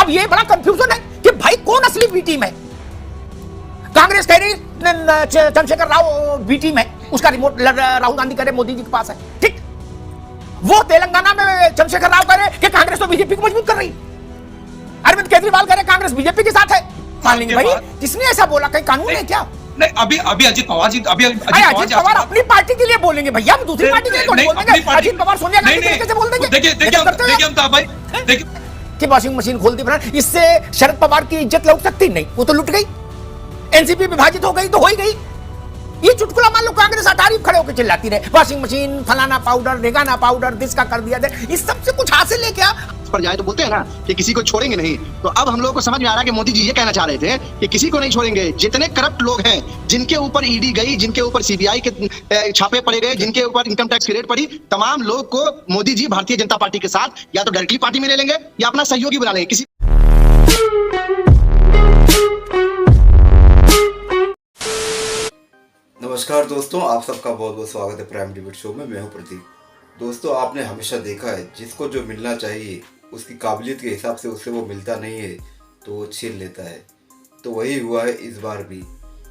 अब ये बड़ा कंफ्यूजन है कि भाई कौन असली बी टीम है। कांग्रेस कह रही चंद्रशेखर राव बी टीम है, उसका रिमोट राहुल गांधी कह रहे मोदी जी के पास है, ठीक। वो तेलंगाना में चंद्रशेखर राव कह रहे कि कांग्रेस तो बीजेपी को मजबूत कर रही, अरविंद केजरीवाल कह रहे कांग्रेस बीजेपी के साथ है। मान लेंगे भाई, किसने ऐसा बोला? कहीं कानून है क्या? नहीं, अभी अजीत पवार जी, अजीत पवार अपनी पार्टी के लिए बोलेंगे भैया, हम दूसरी पार्टी के लिए थोड़ी बोलेंगे। अजीत पवार सोनिया गांधी के तरीके से बोल देंगे। देखिए अमिताभ भाई, देखिए कि वॉशिंग मशीन खोल दी, इससे शरद पवार की इज्जत लौट सकती नहीं, वो तो लुट गई। एनसीपी विभाजित हो गई तो हो ही गई। ये चुटकुला मान लो कांग्रेस अटारीफ खड़े होकर चिल्लाती रहे, वॉशिंग मशीन, फलाना पाउडर, रेगाना पाउडर, दिस का कर दिया, इस सब से कुछ हासिल है क्या? पर जाए तो बोलते हैं ना कि किसी को छोड़ेंगे नहीं। तो अब हम लोगों को समझ में आ रहा है कि मोदी जी ये कहना चाह रहे थे कि किसी को नहीं छोड़ेंगे। जितने करप्ट लोग हैं, जिनके ऊपर ईडी गई, जिनके ऊपर सीबीआई के छापे पड़े गए, जिनके ऊपर इनकम टैक्स की रेड पड़ी, तमाम लोग को मोदी जी भारतीय जनता पार्टी के साथ या तो डायरेक्टली पार्टी में ले लेंगे या अपना सहयोगी बना लेंगे। किसी नमस्कार दोस्तों, आप सबका बहुत बहुत स्वागत है प्राइम डिबेट शो में। मैं हूं प्रदीप। दोस्तों, आपने हमेशा देखा है जिसको जो मिलना चाहिए उसकी काबिलियत के हिसाब से उससे वो मिलता नहीं है तो वो छीन लेता है। तो वही हुआ है इस बार भी।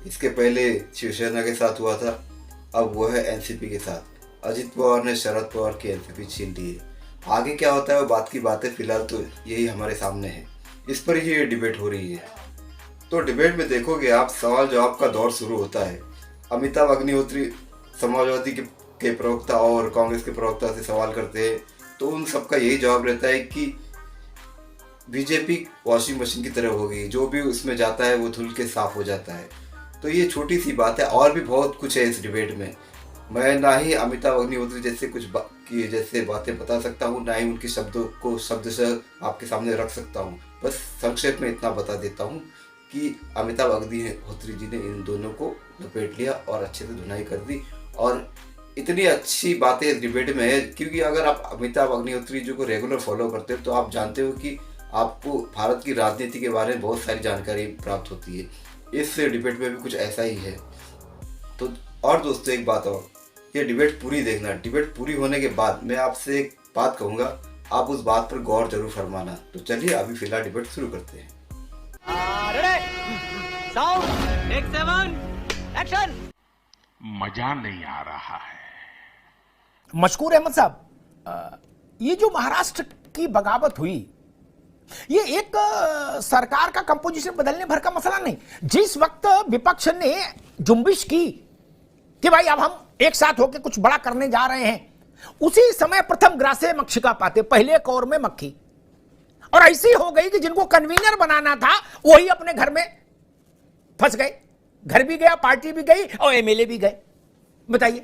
इसके पहले शिवसेना के साथ हुआ था, अब वो है एनसीपी के साथ। अजित पवार ने शरद पवार की एनसीपी छीन ली है। आगे क्या होता है वो बात की बात है, फिलहाल तो यही हमारे सामने है, इस पर ही ये डिबेट हो रही है। तो डिबेट में देखोगे आप, सवाल जवाब का दौर शुरू होता है। अमिताभ अग्निहोत्री समाजवादी के प्रवक्ता और कांग्रेस के प्रवक्ता से सवाल करते हैं तो उन सबका यही जवाब रहता है कि बीजेपी वॉशिंग मशीन की तरह हो गई, जो भी उसमें जाता है वो धुल के साफ हो जाता है। तो ये छोटी सी बात है, और भी बहुत कुछ है इस डिबेट में। मैं ना ही अमिताभ अग्निहोत्री जैसे बातें बता सकता हूँ, ना ही उनके शब्दों को शब्दशः आपके सामने रख सकता हूँ। बस संक्षेप में इतना बता देता हूँ कि अमिताभ अग्निहोत्री जी ने इन दोनों को लपेट लिया और अच्छे से धुनाई कर दी। और इतनी अच्छी बातें इस डिबेट में है क्योंकि अगर आप अमिताभ अग्निहोत्री जी को रेगुलर फॉलो करते हो तो आप जानते हो कि आपको भारत की राजनीति के बारे में बहुत सारी जानकारी प्राप्त होती है। इस डिबेट में भी कुछ ऐसा ही है। तो और दोस्तों, एक बात और, ये डिबेट पूरी देखना। डिबेट पूरी होने के बाद मैं आपसे एक बात कहूँगा, आप उस बात पर गौर जरूर फरमाना। तो चलिए अभी फिलहाल डिबेट शुरू करते हैं। मजा नहीं आ रहा है। मशकूर अहमद साहब, ये जो महाराष्ट्र की बगावत हुई, ये एक सरकार का कंपोजिशन बदलने भर का मसला नहीं। जिस वक्त विपक्ष ने जुम्बिश की कि भाई अब हम एक साथ होकर कुछ बड़ा करने जा रहे हैं, उसी समय प्रथम ग्रासे मक्षिका पाते, पहले कौर में मक्खी। और ऐसी हो गई कि जिनको कन्वीनर बनाना था वही अपने घर में फंस गए। घर भी गया, पार्टी भी गई और एमएलए भी गए। बताइए,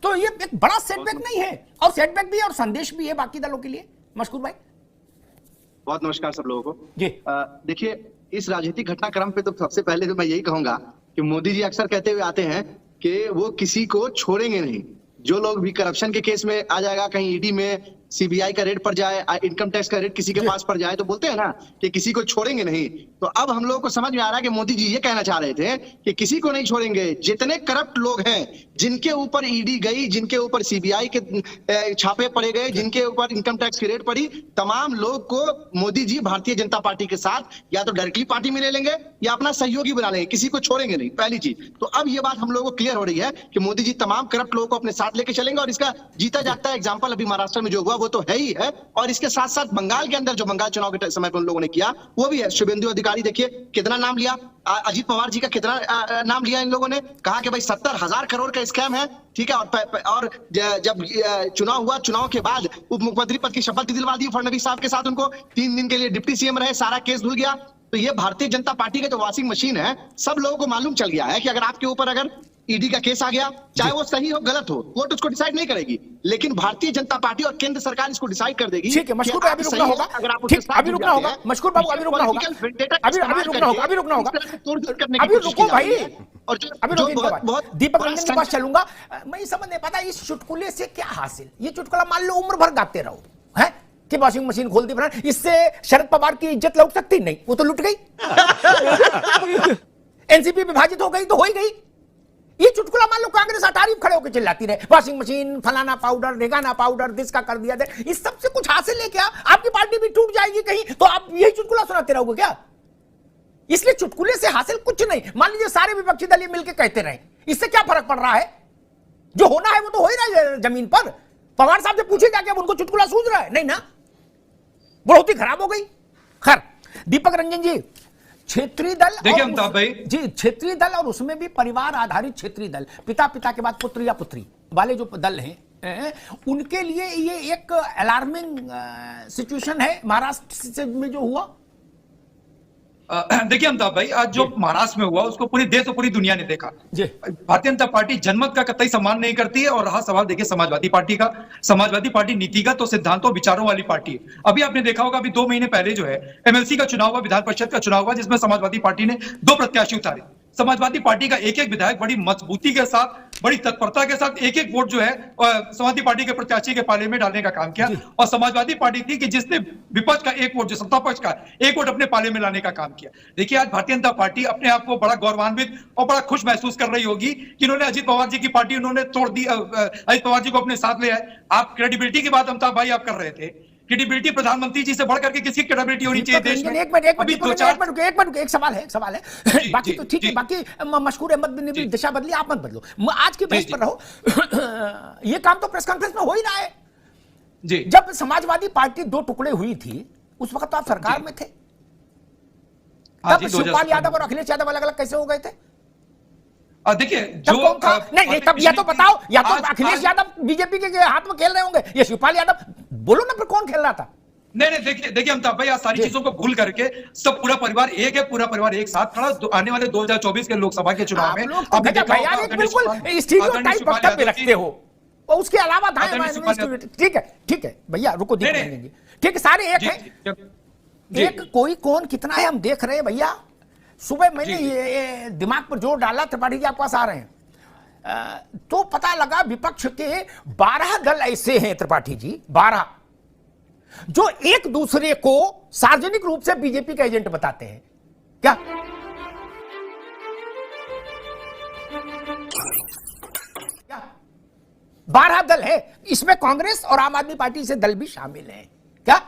तो ये एक बड़ा सेटबैक नहीं है, और सेटबैक भी है और संदेश भी है बाकी दलों के लिए। मशकूर भाई, बहुत नमस्कार सब लोगों को जी। देखिए, इस राजनीतिक घटनाक्रम पे तो सबसे पहले तो मैं यही कहूंगा कि मोदी जी अक्सर कहते हुए आते हैं कि वो किसी को छोड़ेंगे नहीं। जो लोग भी करप्शन के केस में आ जाएगा, कहीं ईडी में सीबीआई का रेड पड़ जाए, इनकम टैक्स का रेड किसी के पास पड़ जाए, तो बोलते हैं ना कि किसी को छोड़ेंगे नहीं। तो अब हम लोगों को समझ में आ रहा है कि मोदी जी ये कहना चाह रहे थे कि किसी को नहीं छोड़ेंगे। जितने करप्ट लोग हैं, जिनके ऊपर ईडी गई, जिनके ऊपर सीबीआई के छापे पड़े गए, जिनके ऊपर इनकम टैक्स की रेड पड़ी, तमाम लोग को मोदी जी भारतीय जनता पार्टी के साथ या तो डायरेक्टली पार्टी में ले लेंगे या अपना सहयोगी बना लेंगे। किसी को छोड़ेंगे नहीं, पहली चीज। तो अब ये बात हम लोगों को क्लियर हो रही है कि मोदी जी तमाम करप्ट लोगों को अपने साथ लेके चलेंगे। और इसका जीता जागता एग्जाम्पल अभी महाराष्ट्र में जो हुआ वो तो है ही है, और इसके साथ साथ बंगाल के अंदर जो बंगाल चुनाव के समय पर उन लोगों ने किया वो भी है। शुभेंदु अधिकारी देखिए कितना नाम लिया, अजीत पवार जी का कितना नाम लिया इन लोगों ने, कहा कि भाई 70,000 करोड़ का स्कैम है, ठीक है। और जब चुनाव हुआ, चुनाव के बाद उप मुख्यमंत्री पद की शपथ दिलवा दी फडणवीस साहब के साथ उनको। 3 दिन के लिए डिप्टी सीएम रहे, सारा केस धुल गया। तो ये भारतीय जनता पार्टी का जो वॉशिंग मशीन है, सब लोगों को मालूम चल गया है कि अगर आपके ऊपर अगर ईडी का केस आ गया, चाहे वो सही हो गलत हो, कोर्ट उसको डिसाइड नहीं करेगी, लेकिन भारतीय जनता पार्टी और केंद्र सरकार इसको डिसाइड कर देगी। ठीक है, मशकूर भाई, अभी रुकना होगा। ठीक, अभी रुकना होगा मशकूर बाबू, अभी रुकना होगा, अभी रुकना होगा, अभी रुकना होगा, अभी रुको भाई, अभी रुको। दीपक रंजन के पास चलूंगा। मैं समझ नहीं पाता इस चुटकुले से क्या हासिल। ये चुटकुला मान लो उम्र भर गाते रहो, है कि वॉशिंग मशीन खोल दी, इससे शरद पवार की इज्जत लौट सकती नहीं, वो तो लुट गई। एनसीपी विभाजित हो गई तो हो ही गई। ये चुटकुला मान लो कांग्रेस अटारी खड़े होकर चिल्लाती रहे, वॉशिंग मशीन, फलाना पाउडर, रेगाना पाउडर, दिस का कर दिया दे, इस सब से कुछ हासिल है क्या? आपकी पार्टी भी टूट जाएगी कहीं तो आप यही चुटकुला सुनाते रहोगे क्या? इसलिए चुटकुले से हासिल कुछ नहीं। मान लीजिए सारे विपक्षी दल ये मिलकर कहते रहे, इससे क्या फर्क पड़ रहा है? जो होना है वो तो हो ही रहा है जमीन पर। पवार साहब से पूछे जाके अब उनको चुटकुला सूझ रहा है? नहीं ना, बहुत ही खराब हो गई। खैर, दीपक रंजन जी, क्षेत्रीय दल, देखिए अमिताभ भाई जी, क्षेत्रीय दल और उसमें भी परिवार आधारित क्षेत्रीय दल, पिता पिता के बाद पुत्र या पुत्री वाले जो दल हैं, उनके लिए ये एक अलार्मिंग सिचुएशन है महाराष्ट्र में जो हुआ। देखिए अमिताभ भाई, आज जो महाराष्ट्र में हुआ उसको पूरे देश और पूरी दुनिया ने देखा। जी। भारतीय जनता पार्टी जनमत का कतई सम्मान नहीं करती है। और रहा सवाल देखिए समाजवादी पार्टी का, समाजवादी पार्टी नीतिगत और सिद्धांतों विचारों वाली पार्टी है। अभी आपने देखा होगा, अभी 2 महीने पहले जो है एमएलसी का चुनाव हुआ, विधान परिषद का चुनाव हुआ, जिसमें समाजवादी पार्टी ने 2 प्रत्याशी उतारे। समाजवादी पार्टी का एक एक विधायक बड़ी मजबूती के साथ, बड़ी तत्परता के साथ एक एक वोट जो है समाजवादी पार्टी के प्रत्याशी के पाले में डालने का काम किया। और समाजवादी पार्टी थी कि जिसने विपक्ष का एक वोट, जो सत्ता पक्ष का एक वोट अपने पाले में लाने का काम किया। देखिए आज भारतीय जनता पार्टी अपने आप को बड़ा गौरवान्वित और बड़ा खुश महसूस कर रही होगी कि इन्होंने अजित पवार जी की पार्टी उन्होंने तोड़ दी, अजित पवार जी को अपने साथ ले आए। आप क्रेडिबिलिटी की बात अमिताभ भाई आप कर रहे थे। क्रेडिबिलिटी प्रधानमंत्री जी से बढ़कर के किसी क्रेडिबिलिटी होनी चाहिए देश में। एक मिनट, एक सवाल है। बाकी तो ठीक है, बाकी मशहूर अहमद ने भी दिशा बदली, आप मत बदलो, आज की बहस पर रहो। ये काम तो प्रेस कॉन्फ्रेंस में हो ही रहा है। जी। जब समाजवादी पार्टी 2 टुकड़े हुई थी उस वक्त तो आप सरकार में थे, तब शिवपाल यादव और अखिलेश यादव अलग अलग कैसे हो गए थे? देखिए जो नहीं, तब या तो बताओ, या तो अखिलेश यादव बीजेपी के हाथ में खेल रहे होंगे, या शिवपाल यादव, बोलो ना, फिर कौन खेल रहा था? नहीं, देखिए अमिताभ भाई, आज सारी चीजों को भूल करके सब पूरा परिवार एक है, पूरा परिवार एक साथ खड़ा। आने वाले 2024 के लोकसभा के चुनाव में आपने बिल्कुल स्टीरियोटाइप वक्तव्य पे रखते हो, और उसके अलावा ठीक है भैया, रुको, ठीक है, सारे एक है, एक कोई कौन कितना है हम देख रहे हैं भैया। सुबह मैंने ये दिमाग पर जोर डाला, त्रिपाठी जी आपके पास आ रहे हैं, तो पता लगा विपक्ष के 12 दल ऐसे हैं त्रिपाठी जी, 12 जो एक दूसरे को सार्वजनिक रूप से बीजेपी का एजेंट बताते हैं। क्या 12 दल है, इसमें कांग्रेस और आम आदमी पार्टी से दल भी शामिल हैं क्या,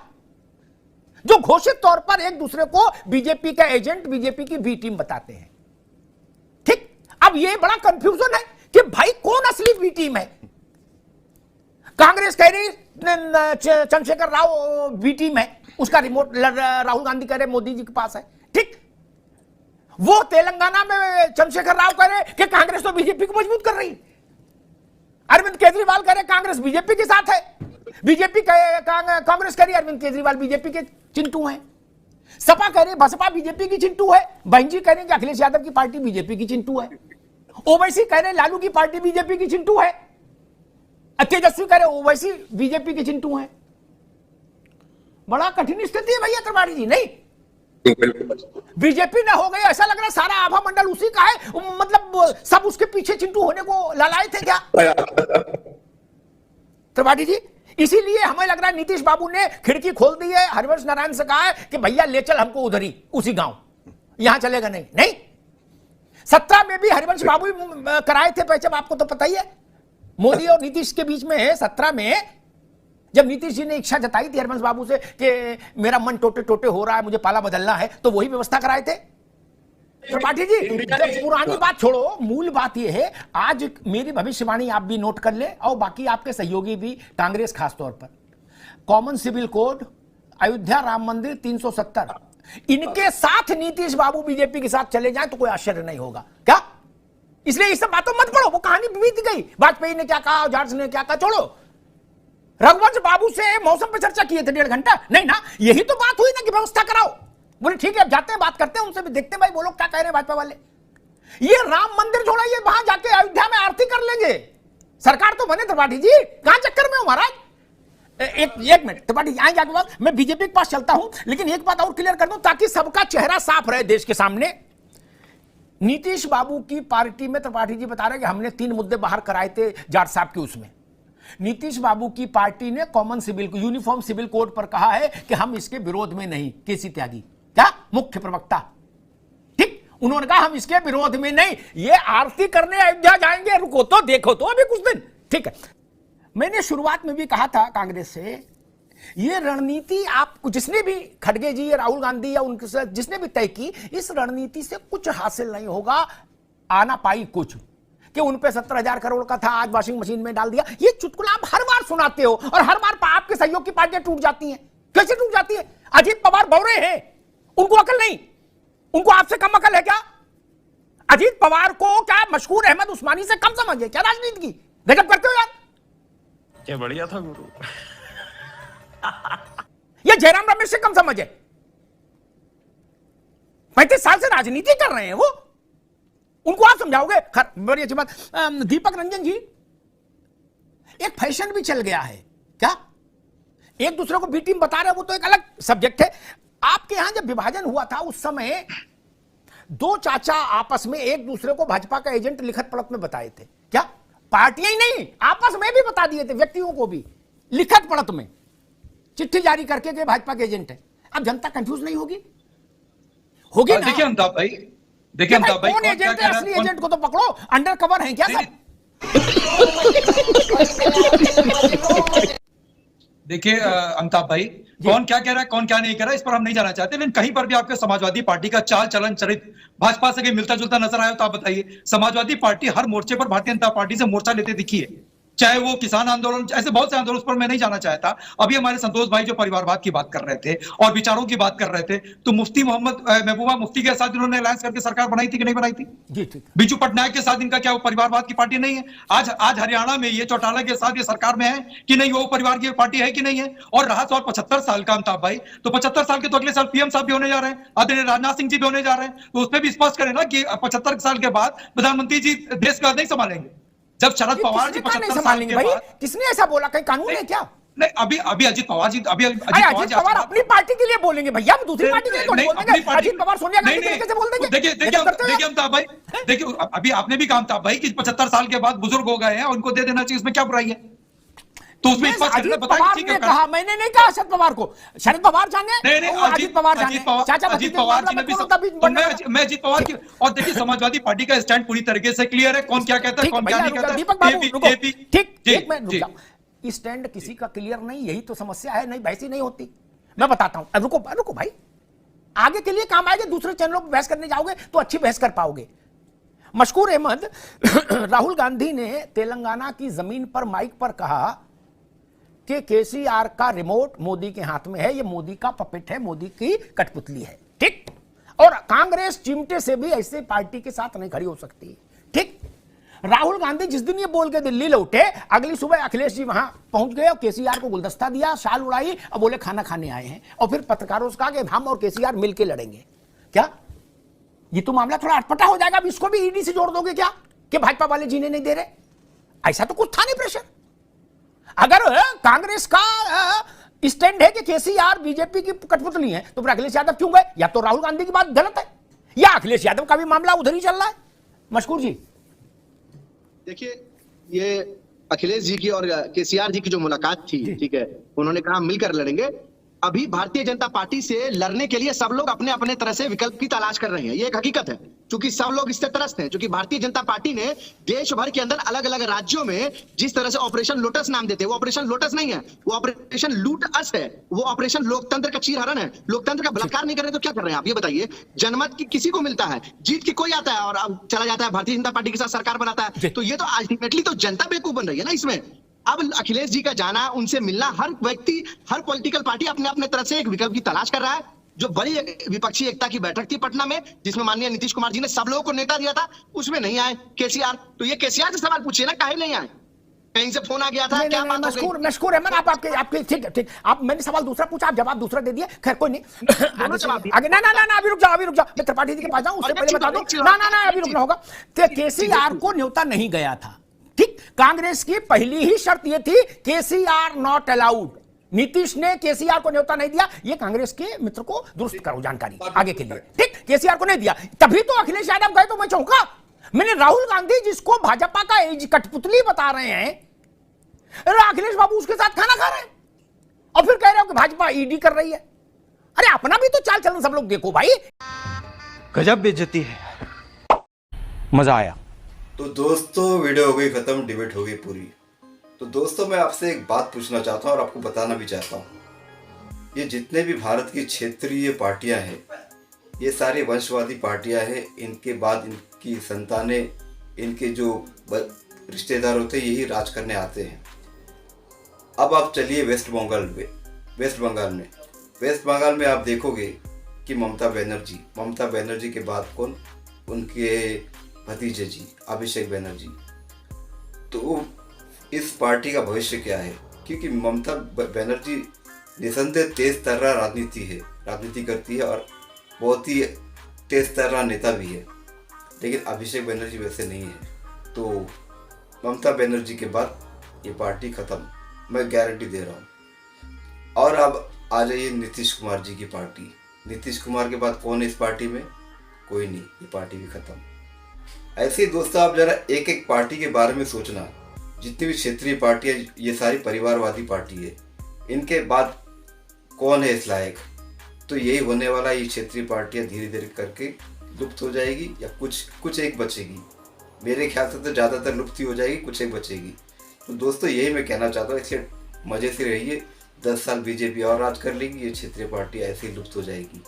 जो घोषित तौर पर एक दूसरे को बीजेपी का एजेंट, बीजेपी की बी टीम बताते हैं। ठीक, अब ये बड़ा कंफ्यूजन है कि भाई कौन असली बी टीम है। कांग्रेस कह रही चंद्रशेखर राव बी टीम है, उसका रिमोट राहुल गांधी कह रहे मोदी जी के पास है। ठीक, वो तेलंगाना में चंद्रशेखर राव कह रहे कि कांग्रेस तो बीजेपी को मजबूत कर रही, अरविंद केजरीवाल कह रहे कांग्रेस बीजेपी के साथ है, बीजेपी कांग्रेस कह रही अरविंद केजरीवाल बीजेपी के चिंटू हैं, सपा कह रही बसपा बीजेपी की चिंटू है, बहन जी कह रहे कि अखिलेश यादव की पार्टी बीजेपी की चिंटू है, ओवैसी कह रहे लालू की पार्टी बीजेपी की चिंटू है, तेजस्वी कह रहे ओवैसी बीजेपी के चिंटू हैं। बड़ा कठिन स्थिति है भैया त्रिपाठी जी, नहीं बीजेपी ना हो गई, ऐसा लग रहा है सारा आभा मंडल उसी का है, मतलब सब उसके पीछे चिंटू होने को लालाए थे क्या त्रिपाठी जी? इसीलिए हमें लग रहा है नीतीश बाबू ने खिड़की खोल दी है, हरिवंश नारायण से कहा है कि भैया ले चल हमको उधर ही, उसी गांव, यहां चलेगा नहीं। 17 में भी हरिवंश बाबू कराए थे पहचान, आपको तो पता ही है, मोदी और नीतीश के बीच में है। 17 में जब नीतीश जी ने इच्छा जताई थी हरिवंश बाबू से कि मेरा मन टोटे टोटे हो रहा है, मुझे पाला बदलना है, तो वही व्यवस्था कराए थे। त्रिपाठी जी, पुरानी बात छोड़ो, मूल बात यह है, आज मेरी भविष्यवाणी आप भी नोट कर ले, और बाकी आपके सहयोगी भी, कांग्रेस खासतौर पर, common civil code, Ayodhya Ram Mandir 370, इनके साथ नीतीश बाबू बीजेपी के साथ चले जाएं तो कोई आश्चर्य नहीं होगा क्या? इसलिए ये सब बातों मत पढ़ो, वो कहानी बीत गई, वाजपेयी ने क्या कहा, जॉर्ज ने क्या कहा, छोड़ो। रघुवंश बाबू से मौसम पर चर्चा किए थे 1.5 घंटा, नहीं ना, यही तो बात हुई ना कि व्यवस्था कराओ। बोले ठीक है, अब जाते हैं, बात करते हैं उनसे भी, देखते हैं भाई वो लोग क्या कह रहे हैं भाजपा वाले। ये राम मंदिर जोड़ा, ये वहां जाके अयोध्या में आरती कर लेंगे, सरकार तो बने त्रिपाठी जी, कहां चक्कर में हो महाराज। एक मिनट त्रिपाठी, यहां जाके बाद मैं बीजेपी के पास चलता हूं, लेकिन एक बात और क्लियर कर दूं ताकि सबका चेहरा साफ रहे देश के सामने। नीतीश बाबू की पार्टी में त्रिपाठी जी बता रहे कि हमने 3 मुद्दे बाहर कराए थे जाट साहब के, उसमें नीतीश बाबू की पार्टी ने common civil uniform civil code पर कहा है कि हम इसके विरोध में नहीं, केसी त्यागी क्या मुख्य प्रवक्ता, ठीक, उन्होंने कहा हम इसके विरोध में नहीं, ये आरती करने अयोध्या जाएंगे, रुको तो देखो तो अभी कुछ दिन। ठीक है, मैंने शुरुआत में भी कहा था कांग्रेस से, ये रणनीति आप जिसने भी, खड़गे जी, राहुल गांधी या उनके साथ जिसने भी तय की, इस रणनीति से कुछ हासिल नहीं होगा, आना पाई कुछ कि उन पे 17,000 करोड़ का था, आज वॉशिंग मशीन में डाल दिया। ये चुटकुला आप हर बार सुनाते हो और हर बार आपके सहयोग की पार्टियां टूट जाती हैं। कैसे टूट जाती है? अजीत पवार बौरे हैं, उनको अकल नहीं, उनको आपसे कम अकल है क्या? अजीत पवार को क्या मशहूर अहमद उस्मानी से कम समझ है क्या राजनीति की? गजब करते हो यार। क्या बढ़िया था गुरु। ये जयराम रमेश से कम समझ है। 35 साल से राजनीति कर रहे हैं वो, उनको आप समझाओगे? बड़ी अच्छी बात। दीपक रंजन जी, एक फैशन भी चल गया है क्या? एक दूसरे को बी टीम बता रहे हैं, वो तो एक अलग सब्जेक्ट है। आपके यहां जब विभाजन हुआ था उस समय दो चाचा आपस में एक दूसरे को भाजपा का एजेंट लिखत पढ़त में बताए थे क्या? पार्टियां ही नहीं, आपस में भी बता दिए थे, व्यक्तियों को भी लिखत पढ़त में चिट्ठी जारी करके के भाजपा के एजेंट है। अब जनता कंफ्यूज नहीं होगी? होगी ना? देखिए अमिताभ भाई, देखिए अमिताभ भाई, कौन एजेंट है? असली एजेंट को तो पकड़ो, अंडर कवर है क्या सब? देखिए अमिताभ भाई, कौन क्या कह रहा है, कौन क्या नहीं कह रहा है, इस पर हम नहीं जाना चाहते, लेकिन कहीं पर भी आपके समाजवादी पार्टी का चाल चलन चरित्र भाजपा से कहीं मिलता जुलता नजर आया तो आप बताइए। समाजवादी पार्टी हर मोर्चे पर भारतीय जनता पार्टी से मोर्चा लेते दिखी है, चाहे वो किसान आंदोलन, ऐसे बहुत से आंदोलन पर मैं नहीं जाना चाहता। अभी हमारे संतोष भाई जो परिवारवाद की बात कर रहे थे और विचारों की बात कर रहे थे, तो मुफ्ती मोहम्मद महबूबा मुफ्ती के साथ इन्होंने अलायंस करके सरकार बनाई थी कि नहीं बनाई थी? जी ठीक। बीजू पटनायक के साथ इनका क्या वो परिवारवाद की पार्टी नहीं है? आज हरियाणा में ये चौटाला के साथ ये सरकार में है कि नहीं, वो परिवार की पार्टी है कि नहीं है? और रहा सवाल 75 साल का अमिताभ भाई, तो 75 साल के तो अगले साल पीएम साहब भी होने जा रहे हैं, आदरणीय राजनाथ सिंह जी भी होने जा रहे हैं, तो उसमें भी स्पष्ट करें ना कि 75 साल के बाद प्रधानमंत्री जी देश का नहीं संभालेंगे। जब शरद पवार जी 75 साल के बाद, किसने ऐसा बोला? कहीं कानून है क्या? नहीं, अभी अजित पवार जी, अजित पवार अपनी पार्टी के लिए बोलेंगे भैया, हम दूसरी पार्टी के लिए थोड़ी बोलेंगे। अजित पवार सोनिया गांधी के कैसे बोल देंगे? देखिए अमिताभ भाई, देखिए अभी आपने भी कहा अमिताभ भाई कि 75 साल के बाद बुजुर्ग हो गए हैं और उनको दे देना चाहिए, इसमें क्या बुराई है? तो उसमें अजित पवार ने कहा, मैंने नहीं कहा शरद पवार को। शरद पवार जाने, अजित पवार जाने, चाचा अजित पवार जी ने भी, मैं अजित पवार की, और देखिए समाजवादी पार्टी का स्टैंड पूरी तरीके से क्लियर है, कौन क्या कहता है, कौन क्या नहीं कहता। दीपक बाबू ठीक, एक मिनट रुक जाओ। स्टैंड किसी का क्लियर नहीं, यही तो समस्या है, नहीं बहस ही नहीं होती। मैं बताता हूं, रुको भाई, आगे के लिए काम आएगा। दूसरे चैनलों पर बहस करने जाओगे तो अच्छी बहस कर पाओगे। मशकूर अहमद, राहुल गांधी ने तेलंगाना की जमीन पर माइक पर कहा कि केसीआर का रिमोट मोदी के हाथ में है, ये मोदी का पपेट है, मोदी की कठपुतली है। ठीक, और कांग्रेस चिमटे से भी ऐसे पार्टी के साथ नहीं खड़ी हो सकती। ठीक, राहुल गांधी जिस दिन ये बोल के दिल्ली लौटे, अगली सुबह अखिलेश जी वहां पहुंच गए और केसीआर को गुलदस्ता दिया, शाल उड़ाई और बोले खाना खाने आए हैं, और फिर पत्रकारों से कहा कि हम और केसीआर मिलकर लड़ेंगे। क्या ये तो मामला थोड़ा अटपटा हो जाएगा? अब इसको भी ईडी से जोड़ दोगे क्या कि भाजपा वाले जीने नहीं दे रहे? ऐसा तो कुछ था नहीं प्रेशर। अगर कांग्रेस का स्टैंड है कि केसीआर बीजेपी की कठपुतली है, तो फिर अखिलेश यादव क्यों गए? या तो राहुल गांधी की बात गलत है, या अखिलेश यादव का भी मामला उधर ही चल रहा है। मशकूर जी, देखिए, ये अखिलेश जी की और केसीआर जी की जो मुलाकात थी, ठीक है, उन्होंने कहा मिलकर लड़ेंगे। अभी भारतीय जनता पार्टी से लड़ने के लिए सब लोग अपने अपने तरह से विकल्प की तलाश कर रहे हैं, ये एक हकीकत है, क्योंकि सब लोग इससे त्रस्त हैं। क्योंकि भारतीय जनता पार्टी ने देश भर के अंदर अलग अलग राज्यों में जिस तरह से ऑपरेशन लोटस नाम देते हैं, वो ऑपरेशन लोटस नहीं है, वो ऑपरेशन लूट अस है, वो ऑपरेशन लोकतंत्र का चीरहरण है। लोकतंत्र का बलात्कार नहीं कर रहे तो क्या कर रहे हैं आप ये बताइए? जनमत की किसी को मिलता है, जीत की कोई आता है और अब चला जाता है, भारतीय जनता पार्टी के साथ सरकार बनाता है। तो ये तो अल्टीमेटली तो जनता बेवकूफ बन रही है ना इसमें। अब अखिलेश जी का जाना, उनसे मिलना, हर व्यक्ति, हर पॉलिटिकल पार्टी अपने अपने तरफ से एक विकल्प की तलाश कर रहा है। जो बड़ी विपक्षी एकता की बैठक थी पटना में, जिसमें माननीय नीतीश कुमार जी ने सब लोगों को नेता दिया था, उसमें नहीं आए केसीआर। तो ये केसीआर से सवाल पूछिए ना, काहे नहीं आए? कहीं से फोन आ गया था? क्या बात हो गई? मशकूर अहमद, आपके ठीक, आप, मैंने सवाल दूसरा पूछा, आप जवाब दूसरा दे दिए। खैर कोई नहीं, आगे ना, अभी रुक जाओ, मैं त्रिपाठी जी के पास जाऊं, उससे पहले बता दो ना, अभी रुकना होगा। केसीआर को न्योता नहीं गया था। ठीक, कांग्रेस की पहली ही शर्त यह थी, केसीआर नॉट अलाउड। नीतीश ने केसीआर को न्योता नहीं दिया, ये कांग्रेस के मित्र को दुरुस्त करो जानकारी आगे के लिए। ठीक, केसीआर को नहीं दिया, तभी तो अखिलेश यादव गए, तो मैं चौंका। मैंने राहुल गांधी जिसको भाजपा का कठपुतली बता रहे हैं, अखिलेश बाबू उसके साथ खाना खा रहे हैं और फिर कह रहे हो कि भाजपा ईडी कर रही है। अरे अपना भी तो चाल चलन सब लोग देखो भाई। गजब बेइज्जती है। मजा आया। तो दोस्तों वीडियो हो गई खत्म, डिबेट हो गई पूरी। तो दोस्तों मैं आपसे एक बात पूछना चाहता हूँ और आपको बताना भी चाहता हूँ, ये जितने भी भारत की क्षेत्रीय पार्टियां हैं ये सारी वंशवादी पार्टियां हैं। इनके बाद इनकी संतानें, इनके जो रिश्तेदार होते हैं यही राज करने आते हैं। अब आप चलिए वेस्ट बंगाल में। वेस्ट बंगाल में आप देखोगे कि ममता बनर्जी के बाद कौन, उनके भतीजे जी अभिषेक बनर्जी। तो इस पार्टी का भविष्य क्या है? क्योंकि ममता बनर्जी निसंदेह तेज तर्रा राजनीति करती है और बहुत ही तेज तर्रा नेता भी है, लेकिन अभिषेक बनर्जी वैसे नहीं है। तो ममता बनर्जी के बाद ये पार्टी खत्म, मैं गारंटी दे रहा हूँ। और अब आ जाइए नीतीश कुमार जी की पार्टी। नीतीश कुमार के बाद कौन है इस पार्टी में? कोई नहीं, ये पार्टी भी खत्म। ऐसे ही दोस्तों आप जरा एक एक पार्टी के बारे में सोचना। जितनी भी क्षेत्रीय पार्टियां ये सारी परिवारवादी पार्टी है, इनके बाद कौन है इस लायक? तो यही होने वाला, ये क्षेत्रीय पार्टियां धीरे धीरे करके लुप्त हो जाएगी या कुछ एक बचेगी। मेरे ख्याल से तो ज़्यादातर लुप्त ही हो जाएगी, कुछ एक बचेगी। तो दोस्तों यही मैं कहना चाहता हूँ, इसलिए मज़े से रहिए। 10 साल बीजेपी और राज कर लेगी, ये क्षेत्रीय पार्टी ऐसे ही लुप्त हो जाएगी।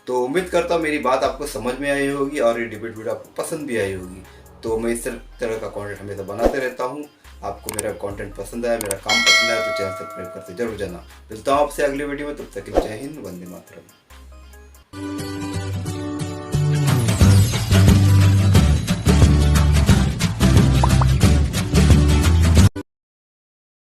तो उम्मीद करता हूँ मेरी बात आपको समझ में आई होगी और ये डिबेट वीडियो आपको पसंद भी आई होगी। तो मैं इस तरह का कंटेंट हमेशा बनाते रहता हूँ। आपको मेरा कंटेंट पसंद आया, मेरा काम पसंद आया तो चैनल सब्सक्राइब करते जरूर जाना। मिलता हूँ आपसे अगले वीडियो में, तब तक के लिए जय हिंद, वंदे मातरम।